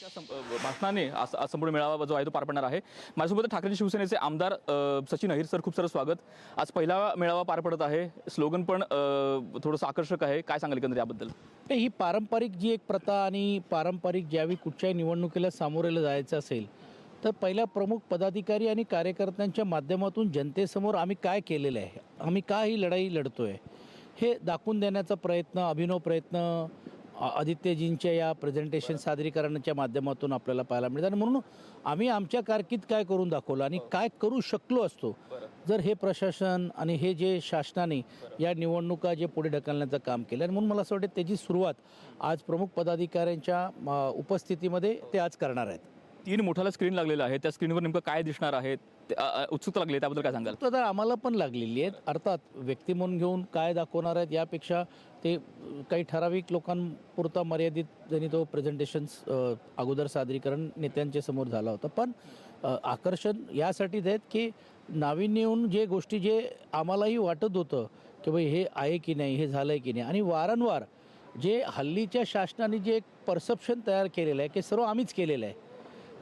भाषणाने संपूर्ण मेळावा जो आहे तो पार पडणार आहे। माझ्यासोबत ठाकरे शिवसेनेचे आमदार सचिन अहिर सर, खूप सारं स्वागत। आज पहिला मेळावा पार पडत आहे, स्लोगन पण थोडंसं आकर्षक आहे, काय सांगाल एकंदरीत याबद्दल? ही पारंपरिक जी एक प्रथा आणि पारंपरिक ज्यावेळी कुठच्याही निवडणुकीला सामोरेला जायचं असेल तर पहिल्या प्रमुख पदाधिकारी आणि कार्यकर्त्यांच्या माध्यमातून जनतेसमोर आम्ही काय केलेलं आहे, आम्ही का ही लढाई लढतोय हे दाखवून देण्याचा प्रयत्न, अभिनव प्रयत्न आदित्यजींच्या या प्रेझेंटेशन सादरीकरणाच्या माध्यमातून आपल्याला पाहायला मिळतं। आणि म्हणून आम्ही आमच्या कारकीर्दीत काय करून दाखवलं आणि काय करू शकलो असतो जर हे प्रशासन आणि हे जे शासनाने या निवडणुका जे पुढे ढकलण्याचं काम केलं। आणि म्हणून मला असं वाटतं त्याची सुरुवात आज प्रमुख पदाधिकाऱ्यांच्या उपस्थितीमध्ये ते आज करणार आहेत। 3 मोठाला स्क्रीन लागलेला आहे, त्या स्क्रीनवर नेमकं काय दिसणार आहे, उत्सुकता लागली, त्याबद्दल काय सांगाल? तर आम्हाला पण लागलेली आहेत। अर्थात व्यक्ती म्हणून घेऊन काय दाखवणार आहेत यापेक्षा ते काही ठराविक लोकांपुरता मर्यादित त्यांनी तो प्रेझेंटेशन्स अगोदर सादरीकरण नेत्यांच्या समोर झाला होता। पण आकर्षण यासाठीच आहेत की नाविन्य येऊन जे गोष्टी जे आम्हालाही वाटत होतं की भाई हे आहे की नाही, हे झालं आहे की नाही, आणि वारंवार जे हल्लीच्या शासनाने जे एक परसेप्शन तयार केलेलं आहे की सर्व आम्हीच केलेलं आहे,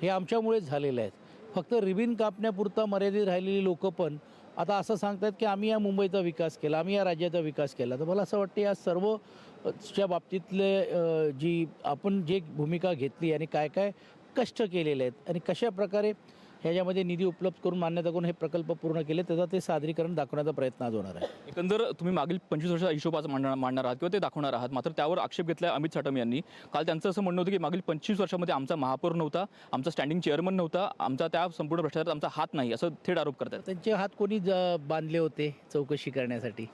हे आमच्यामुळेच झालेलं आहे। फक्त रिबीन कापण्यापुरता मर्यादित राहिलेली लोकं पण आता असं सांगतात की आम्ही या मुंबईचा विकास केला, आम्ही या राज्याचा विकास केला। तर मला असं वाटतं या सर्वच्या बाबतीतले जी आपण जे भूमिका घेतली आणि काय काय कष्ट केलेले आहेत आणि कशा प्रकारे ह्याच्यामध्ये निधी उपलब्ध करून मान्यता करून हे प्रकल्प पूर्ण केले, त्याचा ते सादरीकरण दाखवण्याचा प्रयत्न आज होणार आहे। एकंदर तुम्ही मागील 25 वर्षाचा हिशोब आज मांडणार आहात किंवा ते दाखवणार आहात, मात्र त्यावर आक्षेप घेतला अमित साटम यांनी। काल त्यांचं असं म्हणणं होतं की मागील 25 वर्षामध्ये आमचा महापौर नव्हता, आमचा स्टँडिंग चेअरमन नव्हता, आमचा त्या संपूर्ण भ्रष्टाचारात आमचा हात नाही, असं थेट आरोप करतात। त्यांचे हात कोणी बांधले होते चौकशी करण्यासाठी,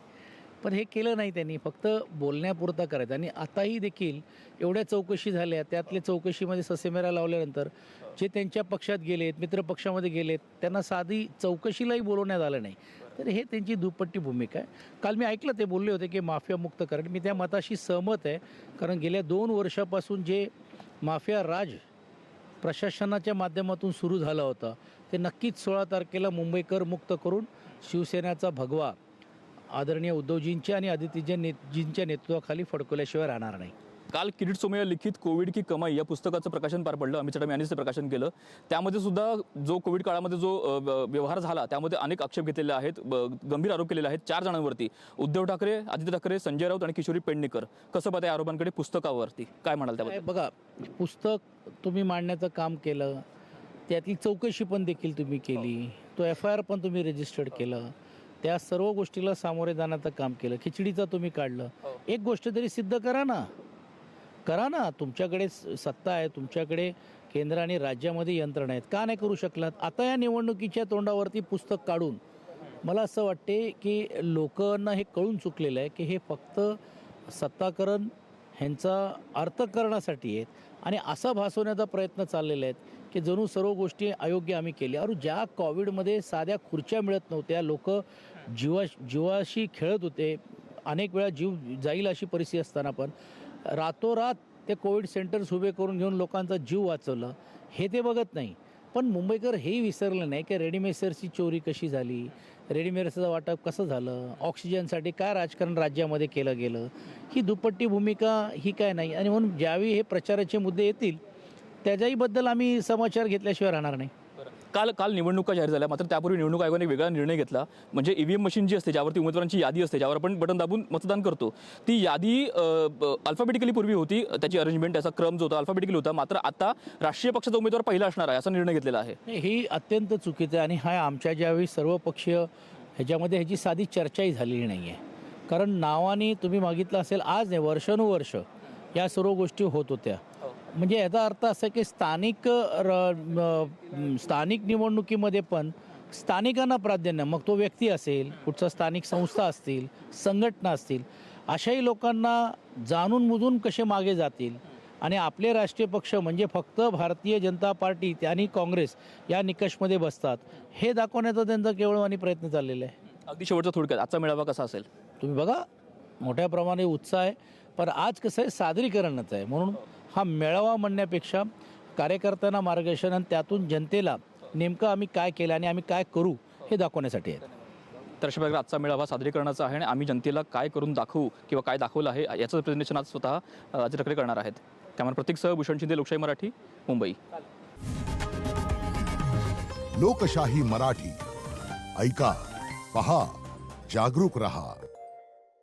पण हे केलं नाही त्यांनी, फक्त बोलण्यापुरता करायचं। आणि आताही देखील एवढ्या चौकशी झाल्या, त्यातल्या चौकशीमध्ये ससेमेरा लावल्यानंतर जे त्यांच्या पक्षात गेलेत, मित्रपक्षामध्ये गेलेत, त्यांना साधी चौकशीलाही बोलवण्यात आलं नाही। तर हे त्यांची दुपट्टी भूमिका आहे। काल मी ऐकलं ते बोलले होते की माफिया मुक्त करण, मी त्या मताशी सहमत आहे। कारण गेल्या 2 वर्षापासून जे माफिया राज प्रशासनाच्या माध्यमातून सुरू झालं होतं ते नक्कीच 16 तारखेला मुंबईकर मुक्त करून शिवसेनेचा भगवा आदरणीय उद्धवजींच्या आणि आदित्यजींच्या नेतृत्वाखाली फडकवल्याशिवाय राहणार नाही। काल किरीट सोमय्या लिखित कोविड की कमाई या पुस्तकाचं प्रकाशन पार पडलं, अमित साटम यांनीच ते प्रकाशन केलं। त्यामध्ये सुद्धा जो कोविड काळामध्ये जो व्यवहार झाला त्यामध्ये अनेक आक्षेप घेतलेले आहेत, गंभीर आरोप केलेले आहेत 4 जणांवरती, उद्धव ठाकरे, आदित्य ठाकरे, संजय राऊत आणि किशोरी पेडणेकर। कसं पाहता या आरोपांकडे, पुस्तकावरती काय म्हणाल त्याबद्दल? बघा, पुस्तक तुम्ही मांडण्याचं काम केलं, त्यातली चौकशी पण देखील तुम्ही केली, तो FIR पण तुम्ही रजिस्टर्ड केलं, त्या सर्व गोष्टीला सामोरे जाण्याचं काम केलं, खिचडीचं तुम्ही काढलं। एक गोष्ट तरी सिद्ध करा ना, तुमच्याकडे सत्ता आहे, तुमच्याकडे केंद्र आणि राज्यामध्ये यंत्रणा आहेत, का नाही करू शकलात? आता या निवडणुकीच्या तोंडावरती पुस्तक काढून मला असं वाटते की लोकांना हे कळून चुकलेलं आहे की हे फक्त सत्ताकरण ह्यांचा अर्थकरणासाठी आहेत आणि असा भासवण्याचा प्रयत्न चाललेला आहे की जणू सर्व गोष्टी अयोग्य आम्ही केल्या। अरे ज्या कोविडमध्ये साध्या खुर्च्या मिळत नव्हत्या, लोक जीवाशी खेळत होते, अनेक वेळा जीव जाईल अशी परिस्थिती असताना पण रातोरात ते कोविड सेंटर्स उभे करून घेऊन लोकांचा जीव वाचवलं, हे ते बघत नाही। पण मुंबईकर हेही विसरलं नाही की रेडीमेड्सची चोरी कशी झाली, रेडीमेड्सचं वाटप कसं झालं, ऑक्सिजनसाठी काय राजकारण राज्यामध्ये केलं गेलं, ही दुपट्टी भूमिका ही काय नाही। आणि म्हणून ज्यावेळी हे प्रचाराचे मुद्दे येतील त्याच्याहीबद्दल आम्ही समाचार घेतल्याशिवाय राहणार नाही। काल निवडणुका जाहीर झाल्या, मात्र त्यापूर्वी निवडणूक आयोगाने वेगळा निर्णय घेतला, म्हणजे EVM मशीन जी असते, ज्यावरती उमेदवारांची यादी असते, ज्यावर आपण बटन दाबून मतदान करतो, ती यादी अल्फाबेटिकली पूर्वी होती, त्याची अरेंजमेंट, त्याचा क्रम जो होता अल्फाबेटिकली होता, मात्र आता राष्ट्रीय पक्षाचा उमेदवार पहिला असणार आहे असा निर्णय घेतलेला आहे। ही अत्यंत चुकीचं आहे आणि हा आमच्या ज्यावेळी सर्वपक्षीय ह्याच्यामध्ये ह्याची साधी चर्चाही झालेली नाही आहे। कारण नावाने तुम्ही मागितलं असेल, आज नाही वर्षानुवर्ष या सर्व गोष्टी होत होत्या। म्हणजे याचा अर्थ असा की स्थानिक निवडणुकीमध्ये पण स्थानिकांना प्राधान्य, मग तो व्यक्ती असेल, कुठचा स्थानिक संस्था असतील, संघटना असतील, अशाही लोकांना जाणून बुजून कसे मागे जातील आणि आपले राष्ट्रीय पक्ष म्हणजे फक्त भारतीय जनता पार्टी आणि काँग्रेस या निकषमध्ये बसतात, हे दाखवण्याचा त्यांचा केवळ प्रयत्न चाललेला आहे। अगदी शेवटचा थोडक्यात आजचा मेळावा कसा असेल? तुम्ही बघा, मोठ्या प्रमाणे उत्साह आहे, पण आज कसं आहे सादरीकरणच आहे। म्हणून हा मेळावा म्हणण्यापेक्षा कार्यकर्त्यांना मार्गदर्शन आणि त्यातून जनतेला नेमकं आम्ही काय केलं आणि आम्ही काय करू हे दाखवण्यासाठी आहे। तर अशा प्रकारे आजचा मेळावा सादरीकरणाचा आहे आणि आम्ही जनतेला काय करून दाखवू किंवा काय दाखवलं आहे याचं प्रेझेंटेशन आज स्वतः आदित्य ठाकरे करणार आहेत। कॅमेरा प्रतीकसह भूषण शिंदे, लोकशाही मराठी, मुंबई. लोकशाही मराठी ऐका, पहा, जागरूक रहा.